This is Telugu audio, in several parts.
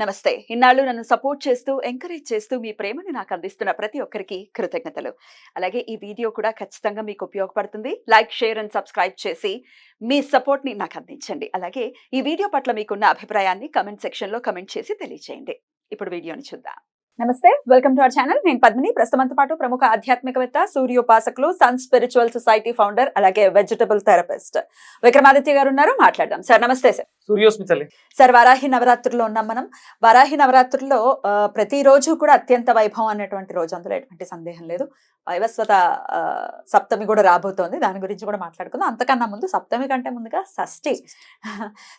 నమస్తే. ఇన్నాళ్ళు నన్ను సపోర్ట్ చేస్తూ, ఎంకరేజ్ చేస్తూ మీ ప్రేమని నాకు అందిస్తున్న ప్రతి ఒక్కరికి కృతజ్ఞతలు. అలాగే ఈ వీడియో కూడా ఖచ్చితంగా మీకు ఉపయోగపడుతుంది. లైక్, షేర్ అండ్ సబ్స్క్రైబ్ చేసి మీ సపోర్ట్‌ని నాకు అందించండి. అలాగే ఈ వీడియో పట్ల మీకున్న అభిప్రాయాన్ని కామెంట్ సెక్షన్‌లో కామెంట్ చేసి తెలియజేయండి. ఇప్పుడు వీడియోని చూద్దాం. నమస్తే, వెల్కమ్ టు అవర్ ఛానల్. నేను పద్మిని. ప్రస్తుతంతో పాటు ప్రముఖ ఆధ్యాత్మికవేత్త, సూర్యోపాసకులు, సన్ స్పిరిచువల్ సొసైటీ ఫౌండర్, అలాగే వెజిటబుల్ థెరపిస్ట్ విక్రమాదిత్య గారు ఉన్నారు. మాట్లాడదాం. సార్ నమస్తే. సార్ సూర్యోస్మి తల్లి. సార్, వారాహి నవరాత్రుల్లో ఉన్నాం మనం. వారాహి నవరాత్రుల్లో ప్రతిరోజు కూడా అత్యంత వైభవం అనేటువంటి రోజు, అందులో ఎటువంటి సందేహం లేదు. వైవస్వత సప్తమి కూడా రాబోతోంది, దాని గురించి కూడా మాట్లాడుకుందాం. అంతకన్నా ముందు సప్తమి కంటే ముందుగా షష్ఠి,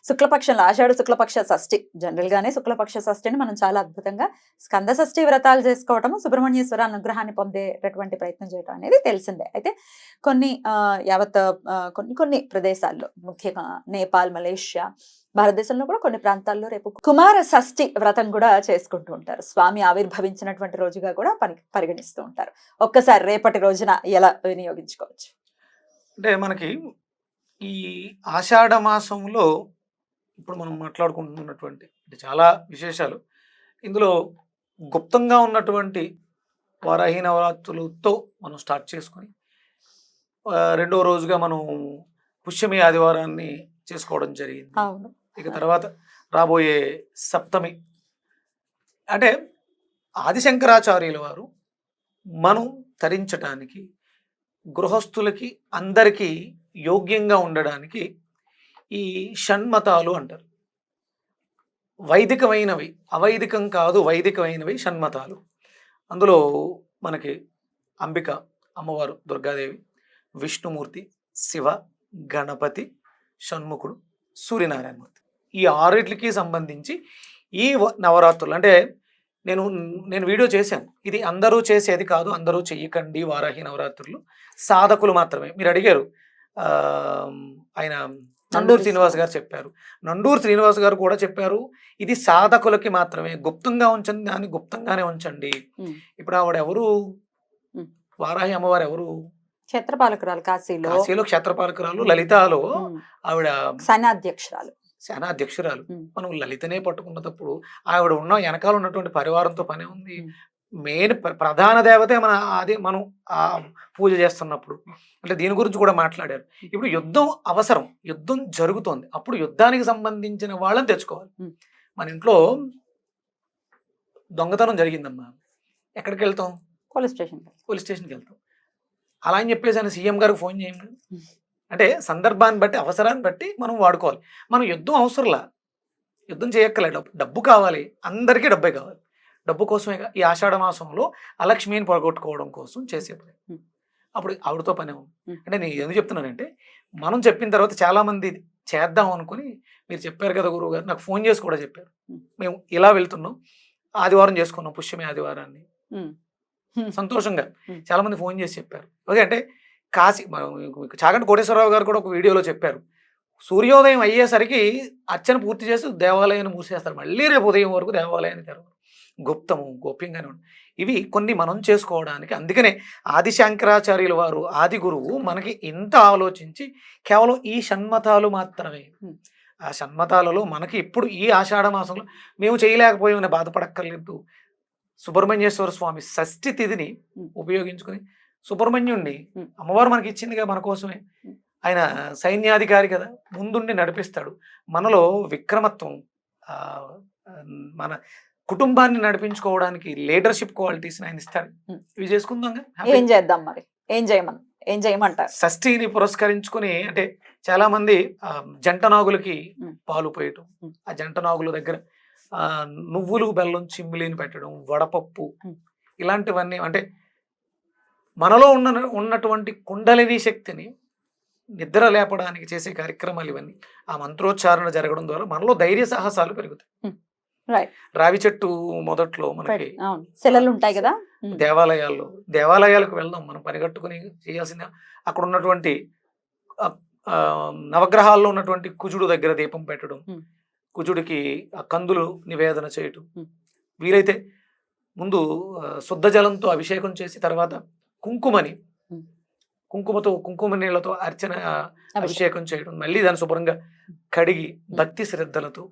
శుక్లపక్షంలో ఆషాఢ శుక్లపక్ష షష్ఠి. జనరల్ గానే శుక్లపక్ష షష్ఠిని మనం చాలా అద్భుతంగా స్కంద షష్ఠి వ్రతాలు చేసుకోవటం, సుబ్రహ్మణ్యేశ్వర అనుగ్రహాన్ని పొందేటటువంటి ప్రయత్నం చేయడం అనేది తెలిసిందే. అయితే కొన్ని యావత్ కొన్ని ప్రదేశాల్లో, ముఖ్యంగా నేపాల్, మలేషియా, భారతదేశంలో కూడా కొన్ని ప్రాంతాల్లో రేపు కుమార షష్ఠి వ్రతం కూడా చేసుకుంటూ ఉంటారు. స్వామి ఆవిర్భవించినటువంటి రోజుగా కూడా పరిగణిస్తూ ఉంటారు. ఒక్కసారి రేపటి రోజున ఎలా వినియోగించుకోవచ్చు? అంటే మనకి ఈ ఆషాఢ మాసంలో ఇప్పుడు మనం మాట్లాడుకుంటున్నటువంటి చాలా విశేషాలు, ఇందులో గుప్తంగా ఉన్నటువంటి వారాహి నవరాత్రులతో మనం స్టార్ట్ చేసుకొని రెండో రోజుగా మనం పుష్యమి ఆదివారాన్ని చేసుకోవడం జరిగింది. ఇక తర్వాత రాబోయే సప్తమి, అంటే ఆదిశంకరాచార్యుల వారు మనం తరించటానికి, గృహస్థులకి అందరికీ యోగ్యంగా ఉండడానికి ఈ షణ్మతాలు అంటారు. వైదికమైనవి, అవైదికం కాదు, వైదికమైనవి షణ్మతాలు. అందులో మనకి అంబిక అమ్మవారు, దుర్గాదేవి, విష్ణుమూర్తి, శివ, గణపతి, షణ్ముఖుడు, సూర్యనారాయణమూర్తి, ఈ ఆరిట్లకి సంబంధించి ఈ నవరాత్రులు. అంటే నేను వీడియో చేశాను, ఇది అందరూ చేసేది కాదు, అందరూ చెయ్యకండి వారాహి నవరాత్రులు, సాధకులు మాత్రమే. మీరు అడిగారు, ఆయన నండూరు శ్రీనివాస్ గారు చెప్పారు, నండూరు శ్రీనివాస్ గారు కూడా చెప్పారు, ఇది సాధకులకి మాత్రమే, గుప్తంగా ఉంచండి, దాన్ని గుప్తంగానే ఉంచండి. ఇప్పుడు ఆవిడ ఎవరు? వారాహి అమ్మవారు ఎవరు? క్షేత్రపాలకురాలు. కాశీలో క్షేత్రపాలకురాలు. లలితాలో ఆవిడ సేనాధ్యక్షురాలు. మనం లలితనే పట్టుకున్నప్పుడు ఆవిడ ఉన్న వెనకాల ఉన్నటువంటి పరివారంతో పనే ఉంది. మెయిన్ ప్రధాన దేవతే మనం ఆ పూజ చేస్తున్నప్పుడు. అంటే దీని గురించి కూడా మాట్లాడారు. ఇప్పుడు యుద్ధం అవసరం, యుద్ధం జరుగుతోంది, అప్పుడు యుద్ధానికి సంబంధించిన వాళ్ళని తెచ్చుకోవాలి. మన ఇంట్లో దొంగతనం జరిగిందమ్మా, ఎక్కడికి వెళ్తాం? పోలీస్ స్టేషన్కి వెళ్తాం. అలా అని చెప్పేసి సీఎం గారికి ఫోన్ చేయండి. అంటే సందర్భాన్ని బట్టి, అవసరాన్ని బట్టి మనం వాడుకోవాలి. మనం యుద్ధం అవసరంలా, యుద్ధం చేయక్కలే, డబ్బు కావాలి, అందరికీ డబ్బే కావాలి. డబ్బు కోసమే ఈ ఆషాఢ మాసంలో అలక్ష్మిని పడగొట్టుకోవడం కోసం చేసే పని. అప్పుడు ఆవిడతో పనే ఉంది. అంటే నేను ఎందుకు చెప్తున్నానంటే, మనం చెప్పిన తర్వాత చాలామంది చేద్దాం అనుకుని, మీరు చెప్పారు కదా గురువు గారు, నాకు ఫోన్ చేసి కూడా చెప్పారు, మేము ఇలా వెళ్తున్నాం, ఆదివారం చేసుకున్నాం పుష్యమి ఆదివారాన్ని. సంతోషంగా చాలా మంది ఫోన్ చేసి చెప్పారు. ఓకే, అంటే కాశీ, చాగంటి కోటేశ్వరరావు గారు కూడా ఒక వీడియోలో చెప్పారు, సూర్యోదయం అయ్యేసరికి అర్చన పూర్తి చేసి దేవాలయాన్ని మూసేస్తారు, మళ్ళీ రేపు ఉదయం వరకు దేవాలయాన్ని తెరవరు. గుప్తము, గోప్యంగానే ఉంది. ఇవి కొన్ని మనం చేసుకోవడానికి. అందుకనే ఆదిశంకరాచార్యుల వారు, ఆది గురువు, మనకి ఇంత ఆలోచించి కేవలం ఈ షణ్మతాలు మాత్రమే, ఆ షణ్మతాలలో మనకి ఇప్పుడు ఈ ఆషాఢ మాసంలో మేము చేయలేకపోయామని బాధపడక్కర్లేదు. సుబ్రహ్మణ్యేశ్వర స్వామి షష్ఠి తిథిని ఉపయోగించుకుని, సుబ్రహ్మణ్యుణ్ణి అమ్మవారు మనకి ఇచ్చిందిగా మన కోసమే, ఆయన సైన్యాధికారి కదా, ముందుండి నడిపిస్తాడు. మనలో విక్రమత్వం, మన కుటుంబాన్ని నడిపించుకోవడానికి లీడర్షిప్ క్వాలిటీస్ ఆయన ఇస్తాడు. ఇవి చేసుకుందాం. ఏం చేద్దాం మరి? ఏం చేయమంటారు? షష్ఠిని పురస్కరించుకుని, అంటే చాలా మంది జంట నాగులకి పాలు పోయటం, ఆ జంట నాగుల దగ్గర నువ్వులు, బెల్లం, చిమ్మిలిని పెట్టడం, వడపప్పు, ఇలాంటివన్నీ. అంటే మనలో ఉన్నటువంటి కుండలిని శక్తిని నిద్ర లేపడానికి చేసే కార్యక్రమాలు ఇవన్నీ. ఆ మంత్రోచ్చారణ జరగడం ద్వారా మనలో ధైర్య సాహసాలు పెరుగుతాయి. రావి చెట్టు మొదట్లో మనకి శిలలు ఉంటాయి కదా, దేవాలయాలకు వెళ్దాం, మనం పనిగట్టుకుని చేయాల్సిన, అక్కడ ఉన్నటువంటి నవగ్రహాల్లో ఉన్నటువంటి కుజుడు దగ్గర దీపం పెట్టడం, కుజుడికి కందులు నివేదన చేయటం, వీలైతే ముందు శుద్ధ జలంతో అభిషేకం చేసి తర్వాత కుంకుమ నీళ్లతో అర్చన అభిషేకం చేయడం, మళ్ళీ దాన్ని శుభ్రంగా కడిగి భక్తి శ్రద్ధలతో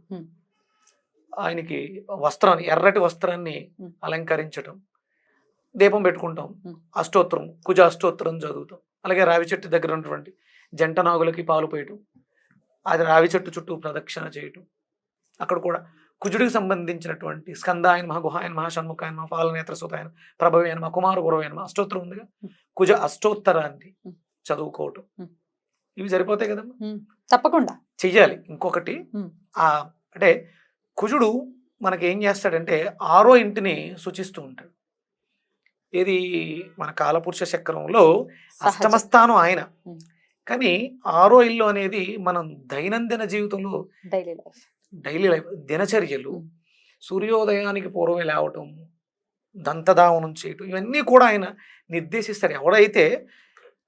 ఆయనకి వస్త్రాన్ని, ఎర్రటి వస్త్రాన్ని అలంకరించటం, దీపం పెట్టుకుంటాం, అష్టోత్తరం, కుజ అష్టోత్తరం చదువుతాం. అలాగే రావి చెట్టు దగ్గర ఉన్నటువంటి జంట నాగులకి పాలు పోయటం, అది రావి చెట్టు చుట్టూ ప్రదక్షిణ చేయటం. అక్కడ కూడా కుజుడికి సంబంధించినటువంటి స్కందాయన మహా, గుహాయన మహా, షణ్ముఖాయన మహా, పాలనేత్ర సుతాయన, ప్రభవేన మహా, కుమార గురవైన మహా అష్టోత్తరం ఉందిగా, కుజ అష్టోత్తరాన్ని చదువుకోవటం. ఇవి సరిపోతాయి కదమ్మా, తప్పకుండా చెయ్యాలి. ఇంకొకటి అంటే కుజుడు మనకి ఏం చేస్తాడంటే 6వ ఇంటిని సూచిస్తూ ఉంటాడు. ఏది మన కాలపురుష చక్రంలో అష్టమ స్థానం ఆయన, కానీ 6వ ఇల్లు అనేది మనం దైనందిన జీవితంలో డైలీ లైఫ్ దినచర్యలు, సూర్యోదయానికి పూర్వమే లేవటం, దంతధావనం చేయటం, ఇవన్నీ కూడా ఆయన నిర్దేశిస్తాడు. ఎవడైతే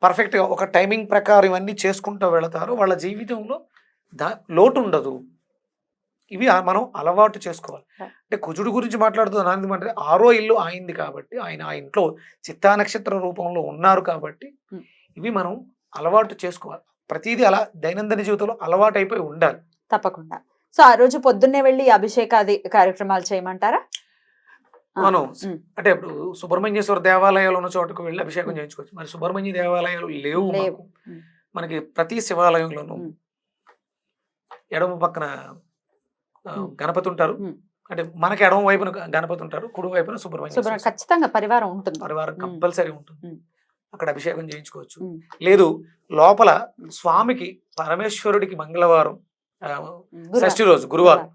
పర్ఫెక్ట్గా ఒక టైమింగ్ ప్రకారం ఇవన్నీ చేసుకుంటూ వెళతారో వాళ్ళ జీవితంలో లోటు ఉండదు. ఇవి మనం అలవాటు చేసుకోవాలి. అంటే కుజుడు గురించి మాట్లాడుతున్నాను అంటే 6వ ఇల్లు ఆయింది కాబట్టి, ఆయన ఆ ఇంట్లో చిత్తా నక్షత్ర రూపంలో ఉన్నారు కాబట్టి ఇవి మనం అలవాటు చేసుకోవాలి. ప్రతిదీ అలా దైనందిన జీవితంలో అలవాటు అయిపోయి ఉండాలి. తప్పకుండా. సో ఆ రోజు పొద్దున్నే వెళ్ళి అభిషేకాది కార్యక్రమాలు చేయమంటారా? మనం అంటే ఇప్పుడు సుబ్రహ్మణ్యేశ్వర దేవాలయాలు ఉన్న చోటకు వెళ్ళి అభిషేకం చేయించుకోవచ్చు. మరి సుబ్రహ్మణ్య దేవాలయాలు లేవు మనకి. ప్రతి శివాలయంలోనూ ఎడమ పక్కన గణపతి ఉంటారు. అంటే మనకి ఎడమ వైపున గణపతి ఉంటారు, కుడి వైపున సుబ్రహ్మణ్య. ఖచ్చితంగా పరివారం ఉంటుంది, పరివారం కంపల్సరీ ఉంటుంది. అక్కడ అభిషేకం చేయించుకోవచ్చు. లేదు లోపల స్వామికి పరమేశ్వరుడికి మంగళవారం షష్ఠి రోజు గురువారం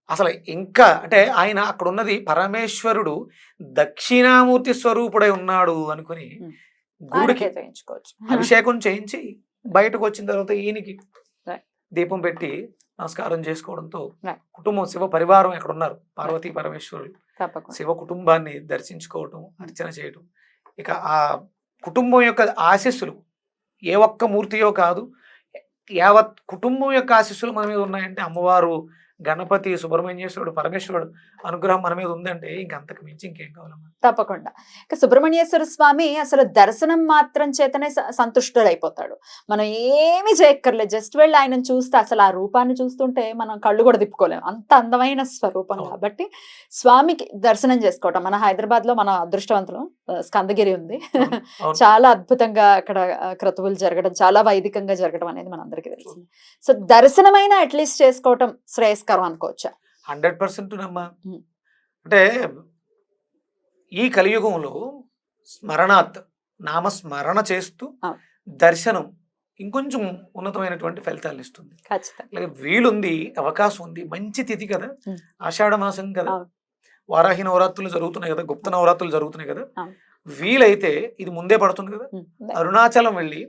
అసలు ఇంకా అంటే ఆయన అక్కడ ఉన్నది పరమేశ్వరుడు దక్షిణామూర్తి స్వరూపుడై ఉన్నాడు అనుకుని గుడికి అభిషేకం చేయించి బయటకు వచ్చిన తర్వాత ఈయనకి దీపం పెట్టి నమస్కారం చేసుకోవడంతో కుటుంబం శివ పరివారం ఎక్కడ ఉన్నారు, పార్వతీ పరమేశ్వరులు శివ కుటుంబాన్ని దర్శించుకోవటం, అర్చన చేయటం. ఇక ఆ కుటుంబం యొక్క ఆశీస్సులు ఏ ఒక్క మూర్తియో కాదు, యావత్ కుటుంబం యొక్క ఆశీస్సులు మన మీద ఉన్నాయంటే అమ్మవారు, గణపతి, సుబ్రహ్మణ్యేశ్వరుడు, పరమేశ్వరుడు అనుగ్రహం మన మీద ఉందంటే ఇంకంతకు మించి ఇంకేం కావాలమ్మా. తప్పకుండా. ఇక సుబ్రహ్మణ్యేశ్వర స్వామి అసలు దర్శనం మాత్రం చేతనే సంతుష్టుడైపోతాడు. మనం ఏమి చేయక్కర్లేదు, జస్ట్ వెళ్ళి ఆయన చూస్తే అసలు ఆ రూపాన్ని చూస్తుంటే మనం కళ్ళు కూడా తిప్పుకోలేము, అంత అందమైన స్వరూపం. కాబట్టి స్వామికి దర్శనం చేసుకోవటం, మన హైదరాబాద్ లో మన అదృష్టవంతులు స్కందగిరి ఉంది, చాలా అద్భుతంగా అక్కడ క్రతువులు జరగడం, చాలా వైదికంగా జరగడం అనేది మనందరికీ తెలిసింది. సో దర్శనమైన అట్లీస్ట్ చేసుకోవటం శ్రేయస్కరం అనుకోవచ్చా? 100% నమ్మా. అంటే ఈ కలియుగంలో స్మరణాత్ నామస్మరణ చేస్తూ దర్శనం ఇంకొంచెం ఉన్నతమైనటువంటి ఫలితాలు ఇస్తుంది. అలాగే వీలుంది, అవకాశం ఉంది, మంచి తిథి కదా, ఆషాఢ మాసం కదా, వారాహి నవరాత్రులు జరుగుతున్నాయి కదా, గుప్త నవరాత్రులు జరుగుతున్నాయి కదా, వీలైతే ఇది ముందే పడుతుంది కదా, అరుణాచలం వెళ్ళి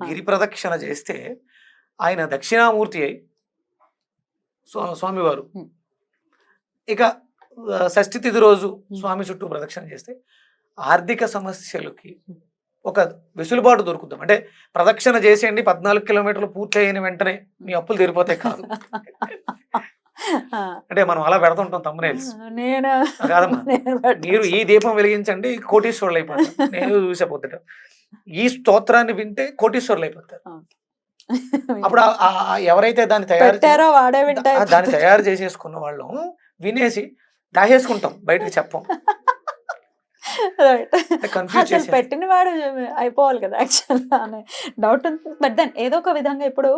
గిరి ప్రదక్షిణ చేస్తే ఆయన దక్షిణామూర్తి అయి స్వామివారు, ఇక షష్ఠి తిథి రోజు స్వామి చుట్టూ ప్రదక్షిణ చేస్తే ఆర్థిక సమస్యలకి ఒక వెసులుబాటు దొరుకుతాం. అంటే ప్రదక్షిణ చేసేయండి 14 కిలోమీటర్లు పూర్తి అయిన వెంటనే మీ అప్పులు తీరిపోతాయి కాదు. అంటే మనం అలా పెడుతుంటాం thumbnails. కాదమ్మా, మీరు ఈ దీపం వెలిగించండి కోటీశ్వరులు అయిపోతారు. నేను చూసేపోతాడు ఈ స్తోత్రాన్ని వింటే కోటీశ్వరులు అయిపోతారు. అప్పుడు ఎవరైతే దాన్ని తయారు చేసేసుకున్న వాళ్ళు వినేసి దాచేసుకుంటాం, బయటకు చెప్పం. పెట్టిన వాడు అయిపోవాలి కదా యాక్చువల్గా అనే డౌట్ ఉంటుంది. బట్ దెన్ ఏదో ఒక విధంగా ఇప్పుడు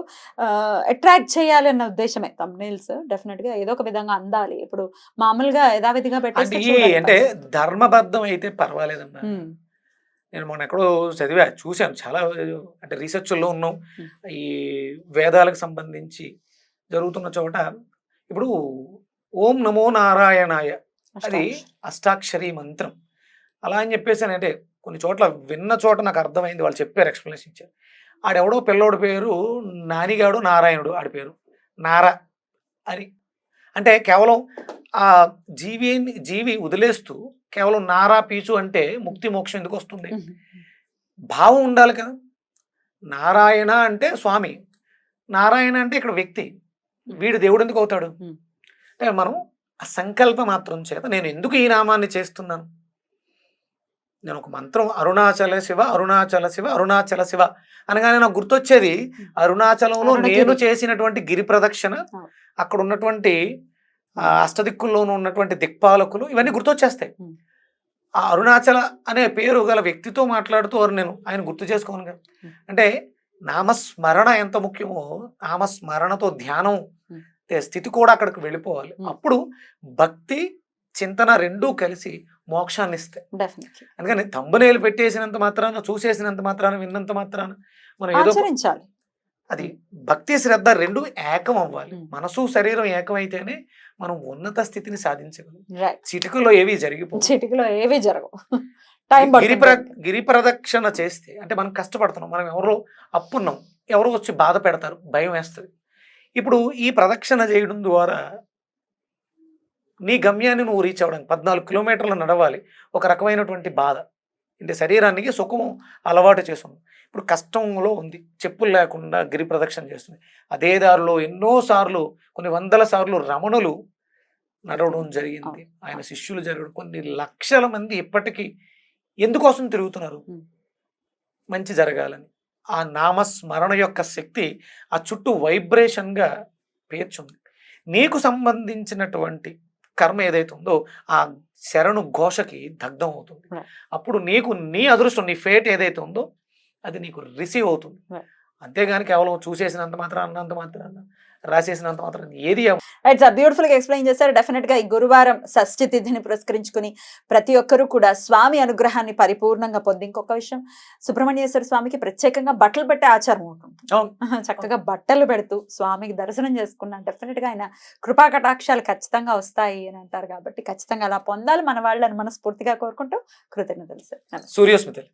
అట్రాక్ట్ చేయాలి అన్న ఉద్దేశమే thumbnails. డెఫినెట్ గా ఏదో ఒక విధంగా అందాలి. ఇప్పుడు మామూలుగా యథావిధిగా పెట్టేస్తే అంటే ధర్మబద్ధం అయితే పర్వాలేదమ్మా. నేను మొన్న ఎక్కడో చూశాను, చాలా అంటే రీసెర్చ్లో ఉన్నాం. ఈ వేదాలకు సంబంధించి జరుగుతున్న చోట ఇప్పుడు ఓం నమో నారాయణాయ అది అష్టాక్షరి మంత్రం. అలా అని చెప్పేసి అంటే కొన్ని చోట్ల విన్న చోట నాకు అర్థమైంది, వాళ్ళు చెప్పారు, ఎక్స్ప్లెనేషన్ ఇచ్చారు. ఆడెవడో పిల్లోడి పేరు నానిగాడు నారాయణుడు, ఆడి పేరు నారా అని. అంటే కేవలం ఆ జీవి వదిలేస్తూ కేవలం నారా పీచు అంటే ముక్తి మోక్షం ఎందుకు వస్తుంది? భావం ఉండాలి కదా. నారాయణ అంటే స్వామి, నారాయణ అంటే ఇక్కడ వ్యక్తి, వీడు దేవుడు ఎందుకు అవుతాడు? అంటే మనం ఆ సంకల్ప మాత్రం చేత నేను ఎందుకు ఈ నామాన్ని చేస్తున్నాను, నేను ఒక మంత్రం అరుణాచల శివ అరుణాచల శివ అరుణాచల శివ అనగానే నాకు గుర్తొచ్చేది అరుణాచలంలో అరుణగిరి. నేను చేసినటువంటి గిరి ప్రదక్షిణ, ఆ. అక్కడ ఉన్నటువంటి అష్టదిక్కుల్లోనూ ఉన్నటువంటి దిక్పాలకులు, ఇవన్నీ గుర్తొచ్చేస్తాయి. ఉమ్. ఆ అరుణాచల అనే పేరు గల వ్యక్తితో మాట్లాడుతూ నేను ఆయన గుర్తు చేసుకోను కదా. అంటే నామస్మరణ ఎంత ముఖ్యమో నామస్మరణతో ధ్యానం స్థితి కూడా అక్కడికి వెళ్ళిపోవాలి. అప్పుడు భక్తి చింతన రెండూ కలిసి మోక్షాన్ని ఇస్తాయి. డెఫినెట్లీ అందుకని తంబనేలు పెట్టేసినంత మాత్రాన, చూసేసినంత మాత్రాన, విన్నంత మాత్రాన మనం ఏదో ఆచరించాలి. అది భక్తి శ్రద్ధ రెండు ఏకం అవ్వాలి. ఉమ్. మనసు శరీరం ఏకమైతేనే మనం ఉన్నత స్థితిని సాధించగలం. రైట్. చిటికలో ఏవి జరిగిపో. చిటికలో ఏవి జరగవు. టైం గిరి ప్రదక్షిణ చేస్తే అంటే మనం కష్టపడుతున్నాం, మనం ఎవరో అప్పున్నాం, ఎవరో వచ్చి బాధ పెడతారు, భయం వేస్తుంది. ఇప్పుడు ఈ ప్రదక్షిణ చేయడం ద్వారా నీ గమ్యాన్ని నువ్వు రీచ్ అవ్వడానికి 14 కిలోమీటర్లు నడవాలి. ఒక రకమైనటువంటి బాధ అంటే శరీరానికి సుఖము అలవాటు చేస్తుంది. ఇప్పుడు కష్టంలో ఉంది, చెప్పులు లేకుండా గిరి ప్రదక్షిణ చేస్తుంది. అదే దారిలో ఎన్నోసార్లు, కొన్ని వందల సార్లు రమణులు నడవడం జరిగింది, ఆయన శిష్యులు జరగడం. కొన్ని లక్షల మంది ఇప్పటికీ ఎందుకోసం తిరుగుతున్నారు? మంచి జరగాలని. ఆ నామస్మరణ యొక్క శక్తి ఆ చుట్టూ వైబ్రేషన్గా పేర్చుంది. నీకు సంబంధించినటువంటి కర్మ ఏదైతే ఉందో ఆ శరణు ఘోషకి దగ్ధం అవుతుంది. అప్పుడు నీకు నీ అదృష్టం, నీ ఫేట్ ఏదైతే ఉందో అది నీకు రిసీవ్ అవుతుంది. అంతేగాని కేవలం చూసేసినంత మాత్రం, అన్నంత మాత్రాన, రాసేసినంత మాత్రం ఏది రైట్ సార్, బ్యూటిఫుల్ గా ఎక్స్ప్లెయిన్ చేశారు. డెఫినెట్ గా ఈ గురువారం షష్ఠి తిథిని పురస్కరించుకుని ప్రతి ఒక్కరూ కూడా స్వామి అనుగ్రహాన్ని పరిపూర్ణంగా పొంది, ఇంకొక విషయం, సుబ్రహ్మణ్యేశ్వర స్వామికి ప్రత్యేకంగా బట్టలు పెట్టే ఆచారం ఉంటుంది. చక్కగా బట్టలు పెడుతూ స్వామికి దర్శనం చేసుకున్నా డెఫినెట్ గా ఆయన కృపా కటాక్షాలు ఖచ్చితంగా వస్తాయి అని అంటారు. కాబట్టి ఖచ్చితంగా అలా పొందాలి మన వాళ్ళని మనస్ఫూర్తిగా కోరుకుంటూ కృతజ్ఞతలు సార్. సూర్యస్మితలు.